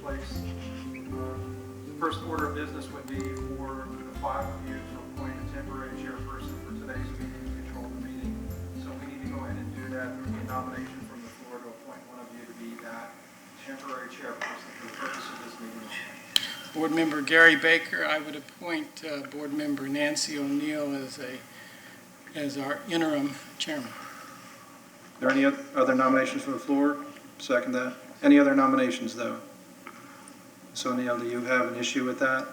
place. First order of business would be for the 5 of you to appoint a temporary chairperson for today's meeting to control the meeting. So we need to go ahead and do that. There will be a nomination from the floor to appoint one of you to be that temporary chairperson for the purpose of this meeting. Board Member Gary Baker. I would appoint Board Member Nancy O'Neill as our interim chairman. Are there any other nominations from the floor? Second that. Any other nominations, though? So, O'Neill, do you have an issue with that?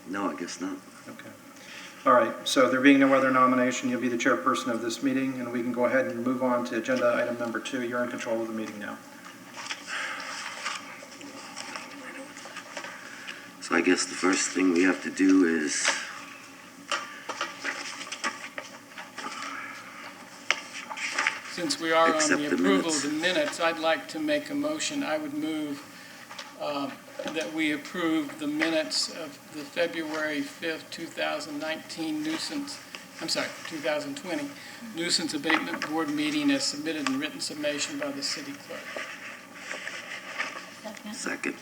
No, I guess not. Okay. All right. So there being no other nomination, you'll be the chairperson of this meeting, and we can go ahead and move on to agenda item number 2. You're in control of the meeting now. So I guess the first thing we have to do is Since we are on accept the the approval minutes. of the minutes, I'd like to make a motion. I would move that we approve the minutes of the February 5th, 2019 2020 Nuisance Abatement Board meeting as submitted in written summation by the city clerk. second.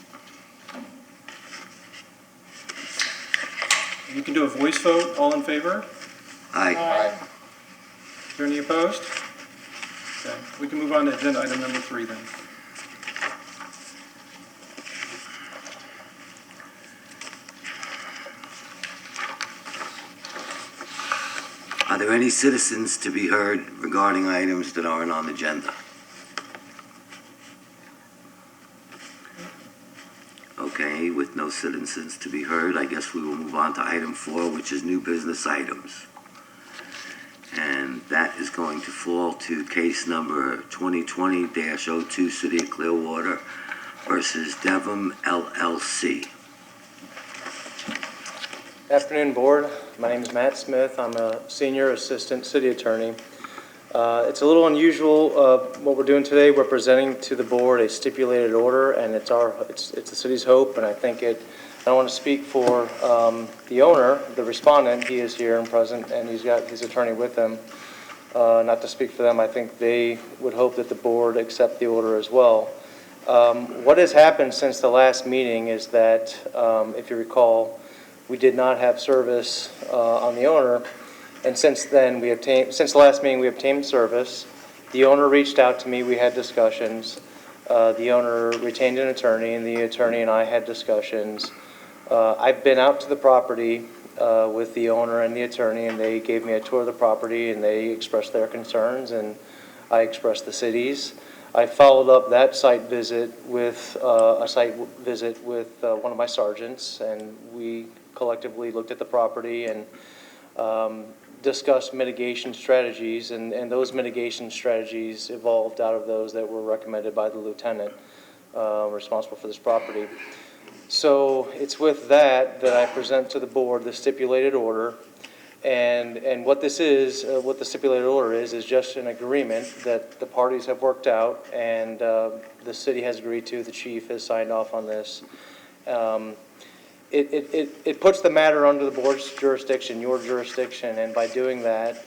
You can do a voice vote. All in favor? Aye. Is there any opposed? Okay. We can move on to agenda item number 3 then. Are there any citizens to be heard regarding items that aren't on the agenda? Okay, with no citizens to be heard, I guess we will move on to item 4, which is new business items. And that is going to fall to case number 2020-02, City of Clearwater versus Devon LLC. Afternoon, Board. My name is Matt Smith. I'm a Senior Assistant City Attorney. It's a little unusual what we're doing today. We're presenting to the Board a stipulated order, and it's the city's hope, and I don't want to speak for the owner, the respondent. He is here and present, and he's got his attorney with him. Not to speak for them, I think they would hope that the Board accept the order as well. What has happened since the last meeting is that, if you recall, we did not have service on the owner, and since the last meeting we obtained service. The owner reached out to me, we had discussions. The owner retained an attorney, and the attorney and I had discussions. I've been out to the property with the owner and the attorney, and they gave me a tour of the property, and they expressed their concerns, and I expressed the city's. I followed up that site visit with one of my sergeants, and we collectively looked at the property and discussed mitigation strategies, and those mitigation strategies evolved out of those that were recommended by the lieutenant responsible for this property. So it's with that I present to the Board the stipulated order, and what this is, what the stipulated order is just an agreement that the parties have worked out, and the city has agreed to. The chief has signed off on this. It puts the matter under the Board's jurisdiction, your jurisdiction, and by doing that,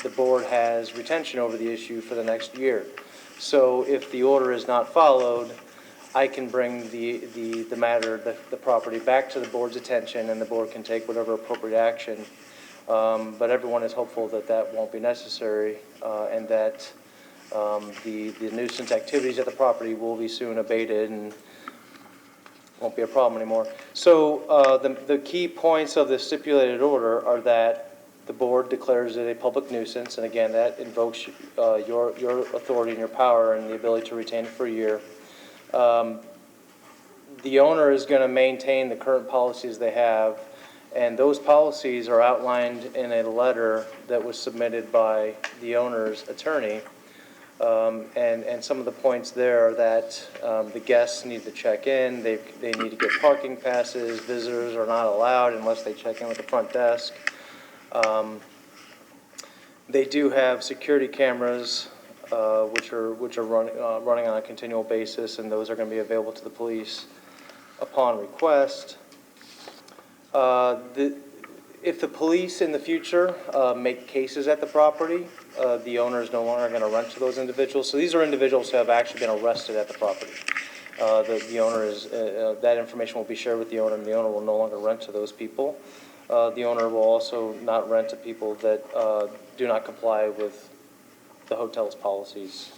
the Board has retention over the issue for the next year. So if the order is not followed, I can bring the matter, the property, back to the Board's attention, and the Board can take whatever appropriate action. But everyone is hopeful that that won't be necessary, and that the nuisance activities at the property will be soon abated and won't be a problem anymore. So the key points of the stipulated order are that the Board declares it a public nuisance, and again, that invokes your authority and your power and the ability to retain it for a year. The owner is going to maintain the current policies they have, and those policies are outlined in a letter that was submitted by the owner's attorney. And some of the points there are that the guests need to check in, they need to get parking passes, visitors are not allowed unless they check in with the front desk. They do have security cameras which are running on a continual basis, and those are going to be available to the police upon request. If the police in the future make cases at the property, the owner is no longer going to rent to those individuals. So these are individuals who have actually been arrested at the property. The owner is, that information will be shared with the owner, and the owner will no longer rent to those people. The owner will also not rent to people that do not comply with the hotel's policies.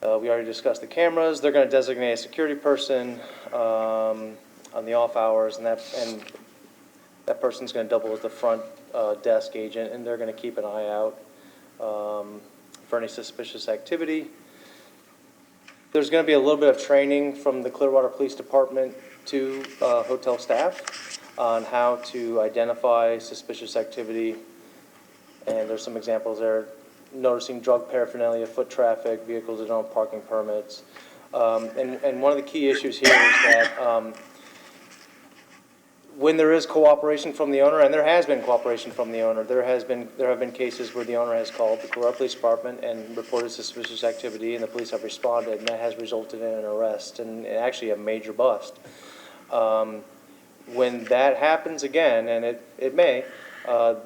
We already discussed the cameras. They're going to designate a security person on the off hours, and that person's going to double as the front desk agent, and they're going to keep an eye out for any suspicious activity. There's going to be a little bit of training from the Clearwater Police Department to hotel staff on how to identify suspicious activity, and there's some examples there. Noticing drug paraphernalia, foot traffic, vehicles that don't have parking permits. And one of the key issues here is that when there is cooperation from the owner, and there has been cooperation from the owner, there have been cases where the owner has called the Clearwater Police Department and reported suspicious activity, and the police have responded, and that has resulted in an arrest and actually a major bust. When that happens again, and it may,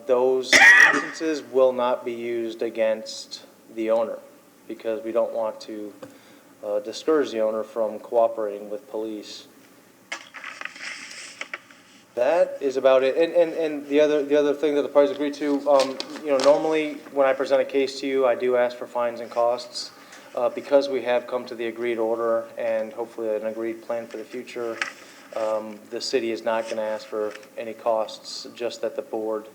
those instances will not be used against the owner, because we don't want to discourage the owner from cooperating with police. That is about it. And the other thing that the parties agreed to, normally when I present a case to you, I do ask for fines and costs. Because we have come to the agreed order and hopefully an agreed plan for the future, the city is not going to ask for any costs, just that the board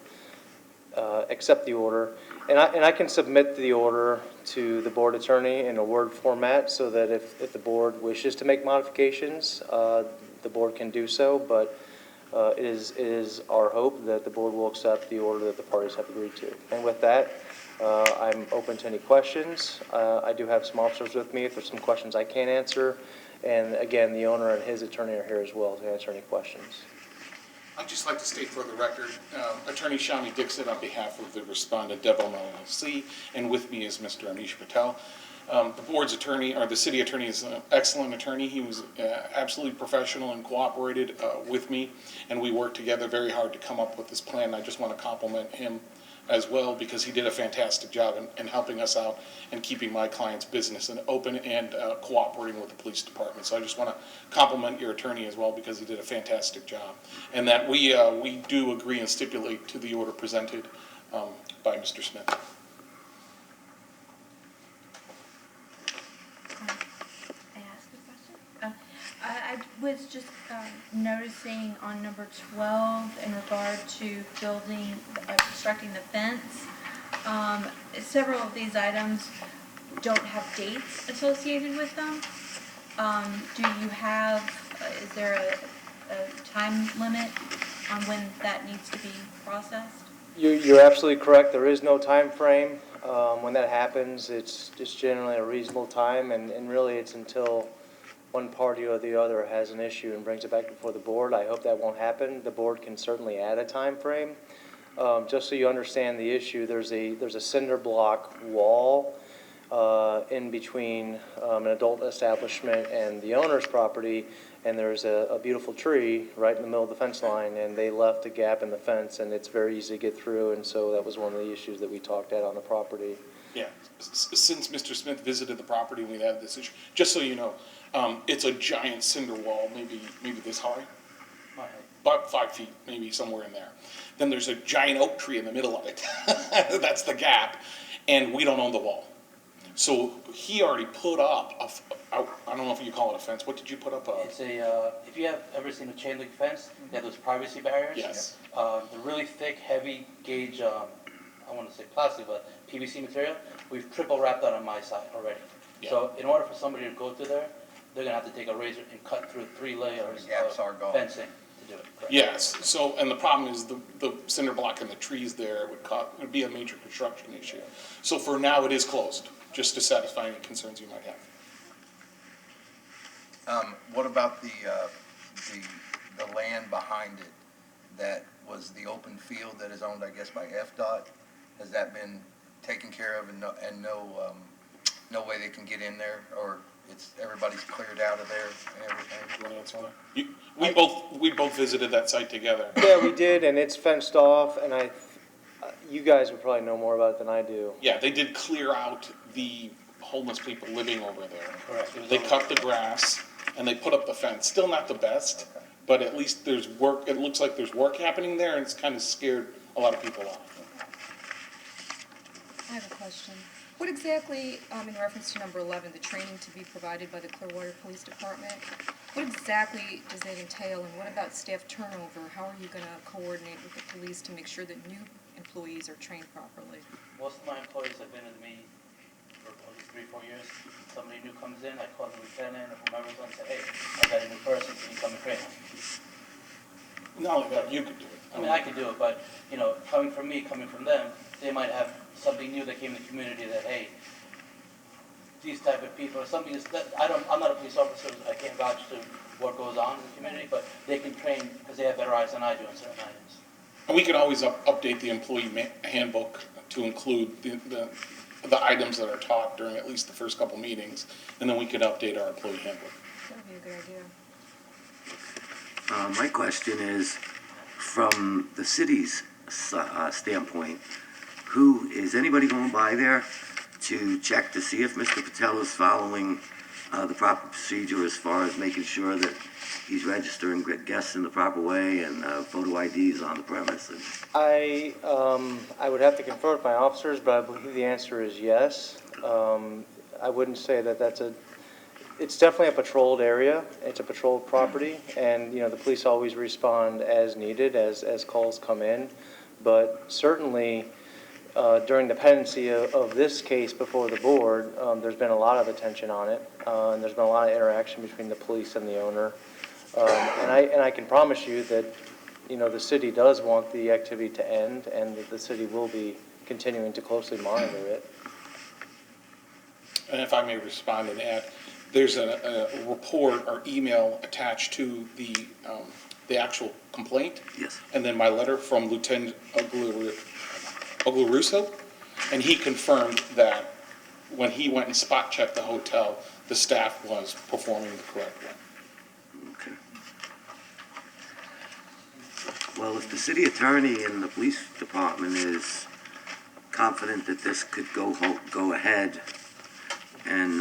accept the order. And I can submit the order to the board attorney in a Word format so that if the board wishes to make modifications, the board can do so. But it is our hope that the board will accept the order that the parties have agreed to. And with that, I'm open to any questions. I do have some officers with me if there's some questions I can't answer. And again, the owner and his attorney are here as well to answer any questions. I'd just like to state for the record, Attorney Shami Dixit on behalf of the respondent Devon LLC, and with me is Mr. Anish Patel. The board's attorney, or the city attorney, is an excellent attorney. He was absolutely professional and cooperated with me, and we worked together very hard to come up with this plan. I just want to compliment him as well, because he did a fantastic job in helping us out and keeping my client's business and open and cooperating with the police department. So I just want to compliment your attorney as well, because he did a fantastic job. And that we do agree and stipulate to the order presented by Mr. Smith. I was just noticing on number 12 in regard to building, constructing the fence, several of these items don't have dates associated with them. Do you have, is there a time limit on when that needs to be processed? You're absolutely correct. There is no time frame. When that happens, it's just generally a reasonable time, and really it's until one party or the other has an issue and brings it back before the board. I hope that won't happen. The board can certainly add a time frame. Just so you understand the issue, there's a cinder block wall in between an adult establishment and the owner's property, and there's a beautiful tree right in the middle of the fence line, and they left a gap in the fence, and it's very easy to get through, and so that was one of the issues that we talked at on the property. Yeah, since Mr. Smith visited the property, we had this issue. Just so you know, it's a giant cinder wall, maybe this high, about 5 feet, maybe somewhere in there. Then there's a giant oak tree in the middle of it. That's the gap, and we don't own the wall. So he already put up I don't know if you call it a fence. What did you put up? It's a, if you have ever seen a chain link fence, they have those privacy barriers. Yes. The really thick, heavy gauge, I want to say plastic, but PVC material, we've triple wrapped that on my side already. Yeah. So in order for somebody to go through there, they're going to have to take a razor and cut through 3 layers of fencing to do it. Correct? Yes. So, and the problem is the cinder block and the trees there would be a major construction issue. So for now, it is closed, just to satisfy any concerns you might have. What about the land behind it that was the open field that is owned, I guess, by FDOT? Has that been taken care of and no way they can get in there? Or everybody's cleared out of there and everything. You wanna answer that? We both visited that site together. Yeah, we did, and it's fenced off, and you guys would probably know more about it than I do. Yeah, they did clear out the homeless people living over there. Correct. It was They over cut the grass and they put up the fence. Still not the best, but at least there's work, it looks like there's work happening there and it's kind of scared a lot of people off. I have a question. What exactly, in reference to number 11, the training to be provided by the Clearwater Police Department, what exactly does that entail, and what about staff turnover? How are you going to coordinate with the police to make sure that new employees are trained properly? Most of my employees have been with me for at least 3-4 years. Somebody new comes in, I call the lieutenant or whomever's on and say, hey, I got a new person, can you come and train them? Not only that, you could do it. I mean, I could do it, but, you know, coming from me, coming from them, they might have something new that came in the community that, hey, these type of people, or something is, that, I'm not a police officer, I can't vouch to what goes on in the community, but they can train because they have better eyes than I do on certain items. And we could always update the employee handbook to include the items that are taught during at least the first couple meetings, and then we could update our employee handbook. That would be a good idea. My question is, from the city's standpoint, is anybody going by there to check to see if Mr. Patel is following the proper procedure as far as making sure that he's registering guests in the proper way and photo IDs on the premise? I would have to confer with my officers, but I believe the answer is yes. I wouldn't say that it's definitely a patrolled area. It's a patrolled property, and, you know, the police always respond as needed, as calls come in. But certainly, during the pendency of this case before the board, there's been a lot of attention on it, and there's been a lot of interaction between the police and the owner. And I can promise you that, you know, the city does want the activity to end, and that the city will be continuing to closely monitor it. And if I may respond and add, there's a report or email attached to the actual complaint. Yes. And then my letter from Lieutenant Oglarusso, and he confirmed that when he went and spot checked the hotel, the staff was performing the correct way. Okay. Well, if the city attorney and the police department is confident that this could go ahead, and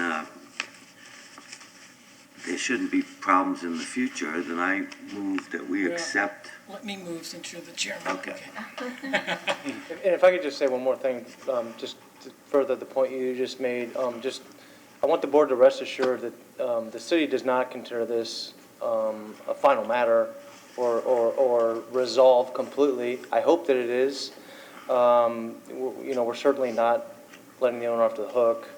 there shouldn't be problems in the future, then I move that we Well, accept. Let me move since you're the chairman. Okay. And if I could just say one more thing, just to further the point you just made, I want the board to rest assured that the city does not consider this a final matter or resolved completely. I hope that it is. You know, we're certainly not letting the owner off the hook,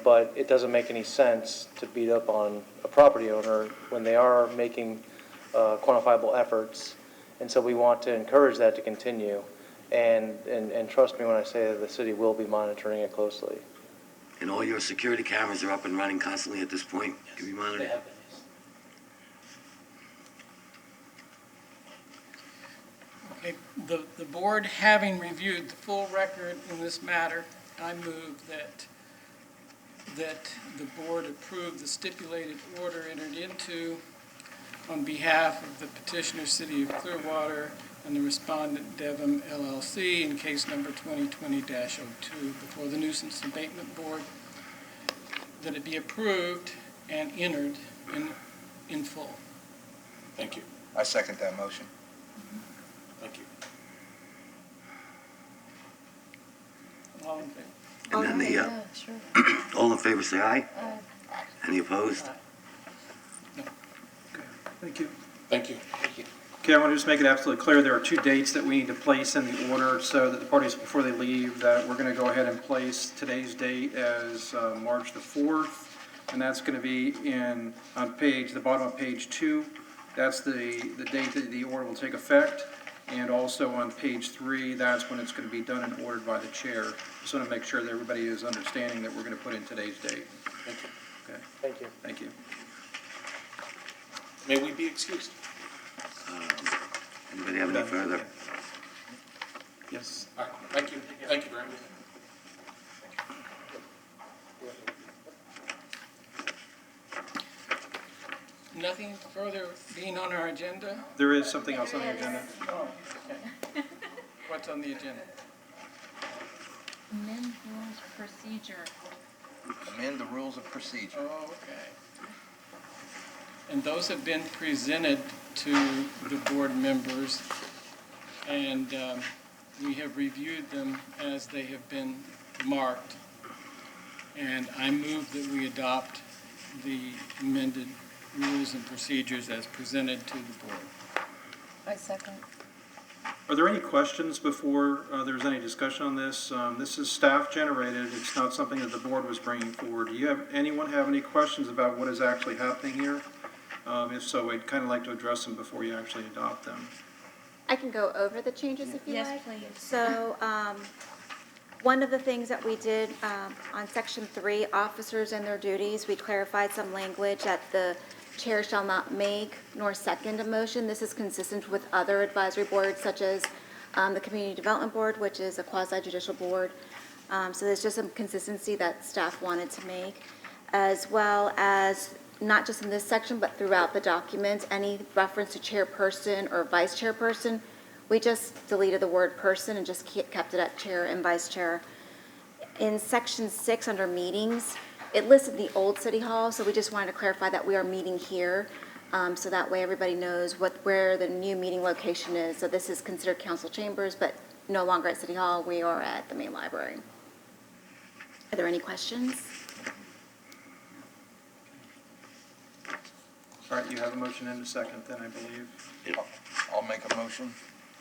but it doesn't make any sense to beat up on a property owner when they are making quantifiable efforts. And so we want to encourage that to continue. And trust me when I say that the city will be monitoring it closely. And all your security cameras are up and running constantly at this point? Can be They monitored? have been, yes. Okay, the board, having reviewed the full record in this matter, I move that the board approve the stipulated order entered into on behalf of the petitioner, City of Clearwater, and the respondent, Devon LLC, in case number 2020-02, before the Nuisance Abatement Board, that it be approved and entered in full. Thank you. I second that motion. Thank you. All in favor? And then Yeah, sure. all in favor say aye. Any opposed? Thank you. Thank you. Thank you. Okay, I want to just make it absolutely clear, there are two dates that we need to place in the order so that the parties, before they leave, that we're going to go ahead and place today's date as March the 4th, and that's going to be on the bottom of page 2. That's the date that the order will take effect, and also on page 3, that's when it's going to be done and ordered by the chair. Just want to make sure that everybody is understanding that we're going to put in today's date. Thank you. Okay, Thank you. thank you. May we be excused? Anybody have any further? Yes. All right, thank you. Thank you very much. nothing further being on our agenda? There is something else on the agenda. Oh, okay. What's on the agenda? Amend rules procedure. Amend the rules of procedure. Oh, okay. And those have been presented to the board members, and we have reviewed them as they have been marked. And I move that we adopt the amended rules and procedures as presented to the board. I second. Are there any questions before there's any discussion on this? This is staff generated. It's not something that the board was bringing forward. Do you have, anyone have any questions about what is actually happening here? If so, I'd kind of like to address them before you actually adopt them. I can go over the changes if you like. Yes, please. So, one of the things that we did on section 3, officers and their duties, we clarified some language that the chair shall not make nor second a motion. This is consistent with other advisory boards such as the Community Development Board, which is a quasi-judicial board. So there's just some consistency that staff wanted to make, as well as not just in this section, but throughout the document, any reference to chairperson or vice chairperson, we just deleted the word person and just kept it at chair and vice chair. In section 6 under meetings, it listed the old city hall, so we just wanted to clarify that we are meeting here, so that way everybody knows where the new meeting location is. So this is considered council chambers, but no longer at city hall, we are at the main library. Are there any questions? All right, you have a motion and a second then, I believe. I'll make a motion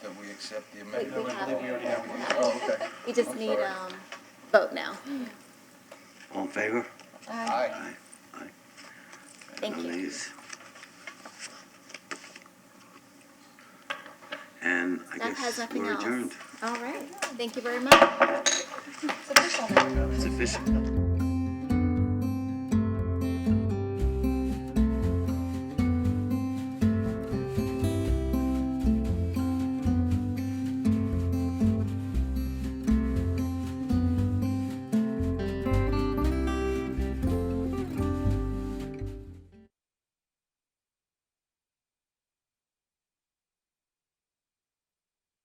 that we accept the amendment. We I have believe we already have it. one. Oh, okay. You just I'm need sorry. vote now. All in favor? Aye. Aye. Thank No you. nays. And I That has guess nothing we're else. adjourned. All right, thank you very much. It's official now. It's official.